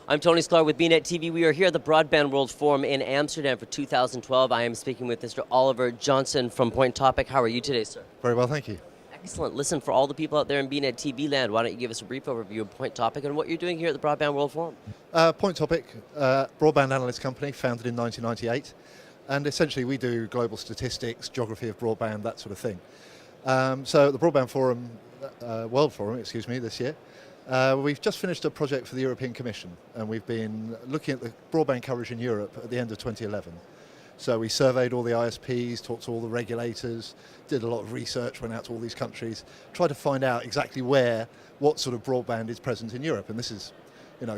I'm Tony Sklar with bnetTV. We are here at the Broadband World Forum in Amsterdam for 2012. I am speaking with Mr. Oliver Johnson from Point Topic. How are you today, sir? Very well, thank you. Excellent. Listen, for all the people out there in bnetTV land, why don't you give us a brief overview of Point Topic and what you're doing here at the Broadband World Forum? Point Topic, broadband analyst company, founded in 1998. And essentially we do global statistics, geography of broadband, that sort of thing. So at the Broadband Forum, World Forum, this year, we've just finished a project for the European Commission, and we've been looking at the broadband coverage in Europe at the end of 2011. So we surveyed all the ISPs, talked to all the regulators, did a lot of research, went out to all these countries, tried to find out exactly what sort of broadband is present in Europe. And this is,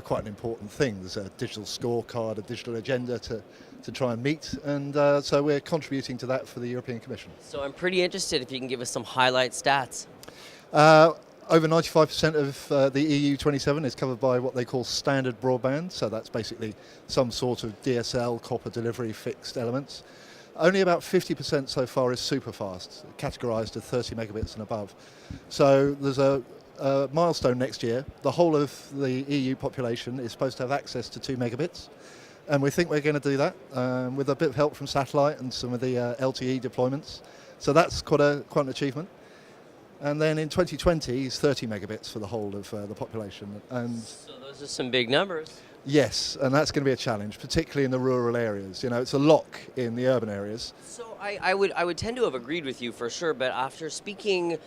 quite an important thing. There's a digital scorecard, a digital agenda to try and meet, and so we're contributing to that for the European Commission. So I'm pretty interested if you can give us some highlight stats. Over 95% of the EU 27 is covered by what they call standard broadband, so that's basically some sort of DSL, copper delivery, fixed elements. Only about 50% so far is super fast, categorized as 30 megabits and above. So there's a milestone next year. The whole of the EU population is supposed to have access to 2 megabits, and we think we're going to do that with a bit of help from satellite and some of the LTE deployments. So that's quite an achievement. And then in 2020, it's 30 megabits for the whole of the population. And so those are some big numbers. Yes, and that's going to be a challenge, particularly in the rural areas. It's a lock in the urban areas. So I would tend to have agreed with you for sure, but after speaking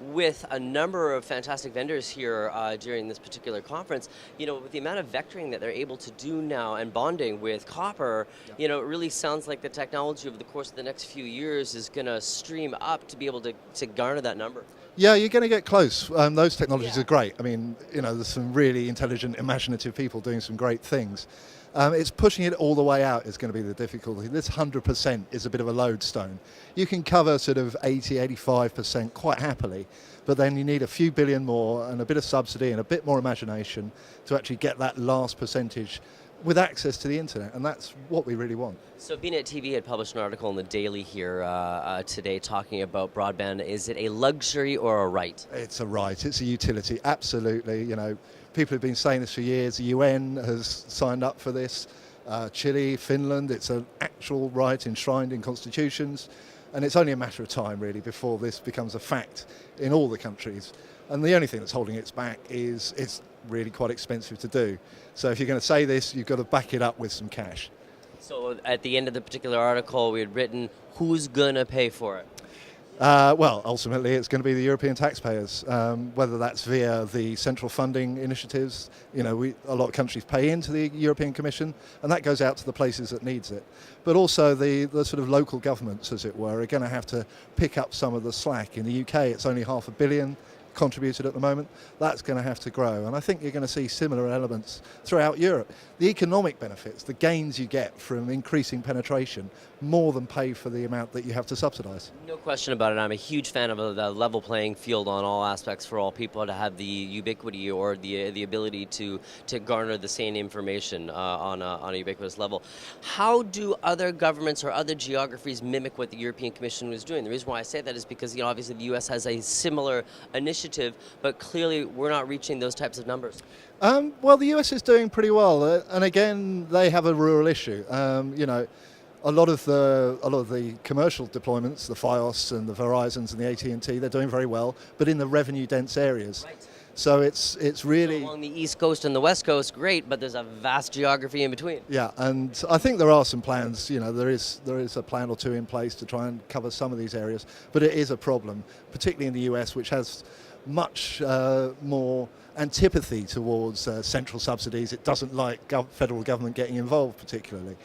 with a number of fantastic vendors here during this particular conference, with the amount of vectoring that they're able to do now and bonding with copper, it really sounds like the technology over the course of the next few years is going to stream up to be able to garner that number. Yeah, you're going to get close. Those technologies are great. I mean, there's some really intelligent, imaginative people doing some great things. It's pushing it all the way out is going to be the difficulty. This 100% is a bit of a lodestone. You can cover sort of 80, 85% quite happily, but then you need a few billion more and a bit of subsidy and a bit more imagination to actually get that last percentage with access to the internet, and that's what we really want. So bnetTV had published an article in the Daily here today talking about broadband. Is it a luxury or a right? It's a right, it's a utility, absolutely. People have been saying this for years. The UN has signed up for this. Chile, Finland, it's an actual right enshrined in constitutions, and it's only a matter of time really before this becomes a fact in all the countries. And the only thing that's holding it back is it's really quite expensive to do. So if you're going to say this, you've got to back it up with some cash. So at the end of the particular article, we had written, who's going to pay for it? Well, ultimately, it's going to be the European taxpayers, whether that's via the central funding initiatives. A lot of countries pay into the European Commission, and that goes out to the places that needs it. But also the sort of local governments, as it were, are going to have to pick up some of the slack. In the UK, it's only £500 million contributed at the moment. That's going to have to grow, and I think you're going to see similar elements throughout Europe. The economic benefits, the gains you get from increasing penetration, more than pay for the amount that you have to subsidise. No question about it. I'm a huge fan of the level playing field on all aspects for all people to have the ubiquity or the ability to garner the same information on a ubiquitous level. How do other governments or other geographies mimic what the European Commission was doing? The reason why I say that is because obviously the US has a similar initiative, but clearly we're not reaching those types of numbers. Well, the US is doing pretty well, and again, they have a rural issue. A lot of the commercial deployments, the Fios and the Verizons and the AT&T, they're doing very well, but in the revenue-dense areas. Right. So it's really... So along the East Coast and the West Coast, great, but there's a vast geography in between. Yeah, and I think there are some plans, there is a plan or two in place to try and cover some of these areas, but it is a problem, particularly in the US, which has much more antipathy towards central subsidies. It doesn't like federal government getting involved particularly.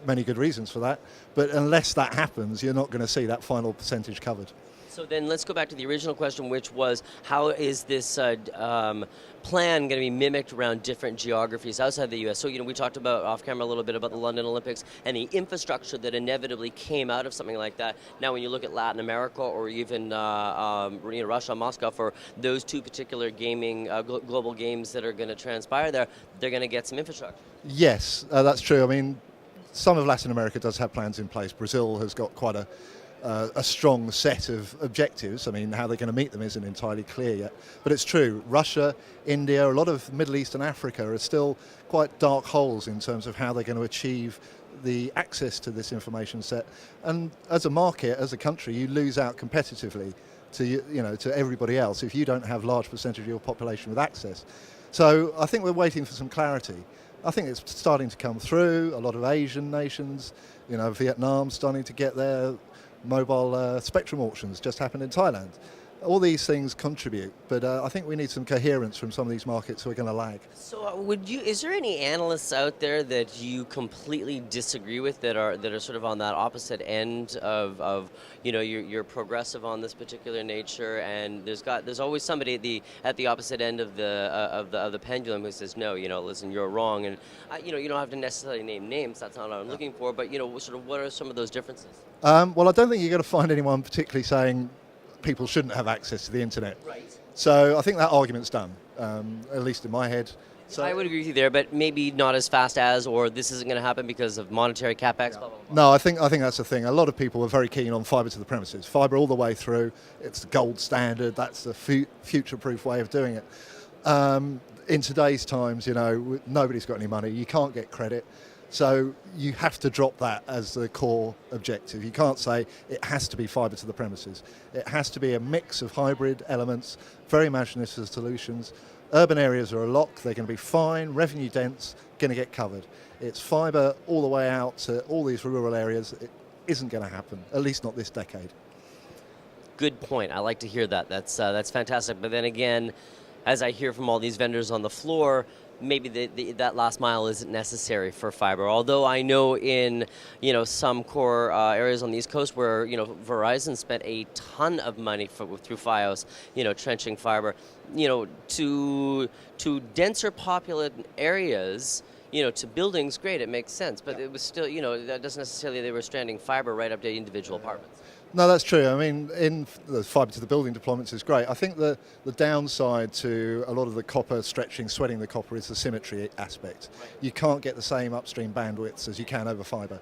Many good reasons for that, but unless that happens, you're not going to see that final percentage covered. So then let's go back to the original question, which was, how is this plan going to be mimicked around different geographies outside the U.S.? So, we talked about off camera a little bit about the London Olympics and the infrastructure that inevitably came out of something like that. Now, when you look at Latin America or even Russia, Moscow, for those two particular global games that are going to transpire there, they're going to get some infrastructure. Yes, that's true. I mean, some of Latin America does have plans in place. Brazil has got quite a a strong set of objectives. I mean, how they're going to meet them isn't entirely clear yet. But it's true, Russia, India, a lot of Middle East and Africa are still quite dark holes in terms of how they're going to achieve the access to this information set. And as a market, as a country, you lose out competitively to everybody else if you don't have large percentage of your population with access. So I think we're waiting for some clarity. I think it's starting to come through. A lot of Asian nations, Vietnam's starting to get their mobile spectrum auctions just happened in Thailand. All these things contribute, but I think we need some coherence from some of these markets who are going to lag. So is there any analysts out there that you completely disagree with that are sort of on that opposite end of you're progressive on this particular nature, and there's always somebody at the opposite end of the pendulum who says no, listen, you're wrong, and you don't have to necessarily name names, that's not what I'm looking for, but sort of what are some of those differences? Well, I don't think you're going to find anyone particularly saying people shouldn't have access to the internet. Right. So I think that argument's done, at least in my head. So I would agree with you there, but maybe not as fast as, or this isn't going to happen because of monetary capex. Blah, blah, blah. No, I think that's the thing. A lot of people are very keen on fibre to the premises. Fibre all the way through. It's the gold standard. That's the future-proof way of doing it. In today's times, nobody's got any money. You can't get credit. So you have to drop that as the core objective. You can't say it has to be fibre to the premises. It has to be a mix of hybrid elements, very imaginative solutions. Urban areas are a lock, they're going to be fine, revenue dense, going to get covered. It's fibre all the way out to all these rural areas. It isn't going to happen, at least not this decade. Good point. I like to hear that. That's fantastic. But then again, as I hear from all these vendors on the floor, maybe that last mile isn't necessary for fiber. Although I know in some core areas on the East Coast where Verizon spent a ton of money through FiOS, trenching fiber, to denser populated areas. To buildings, great, it makes sense, but it was still, that doesn't necessarily they were stranding fiber right up to individual apartments. No, that's true. I mean, in the fibre to the building deployments is great. I think the downside to a lot of the copper sweating the copper is the symmetry aspect. Right. You can't get the same upstream bandwidths as you can over fibre.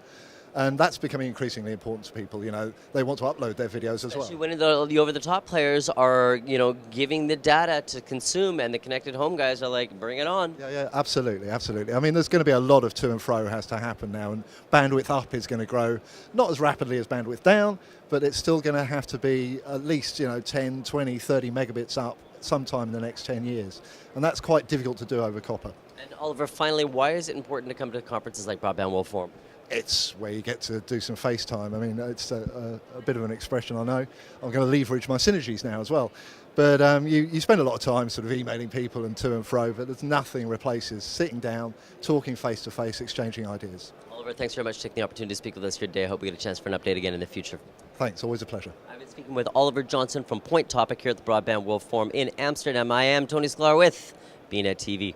And that's becoming increasingly important to people. They want to upload their videos as well. Especially when the over-the-top players are, giving the data to consume, and the connected home guys are like, bring it on. Yeah, absolutely. I mean, there's going to be a lot of to and fro has to happen now, and bandwidth up is going to grow, not as rapidly as bandwidth down, but it's still going to have to be at least, 10, 20, 30 megabits up sometime in the next 10 years. And that's quite difficult to do over copper. And Oliver, finally, why is it important to come to conferences like Broadband World Forum? It's where you get to do some FaceTime. I mean, it's a bit of an expression, I know. I'm going to leverage my synergies now as well. But you spend a lot of time sort of emailing people and to and fro, but there's nothing replaces sitting down, talking face-to-face, exchanging ideas. Oliver, thanks very much for taking the opportunity to speak with us here today. I hope we get a chance for an update again in the future. Thanks, always a pleasure. I've been speaking with Oliver Johnson from Point Topic here at the Broadband World Forum in Amsterdam. I am Tony Sklar with bnetTV.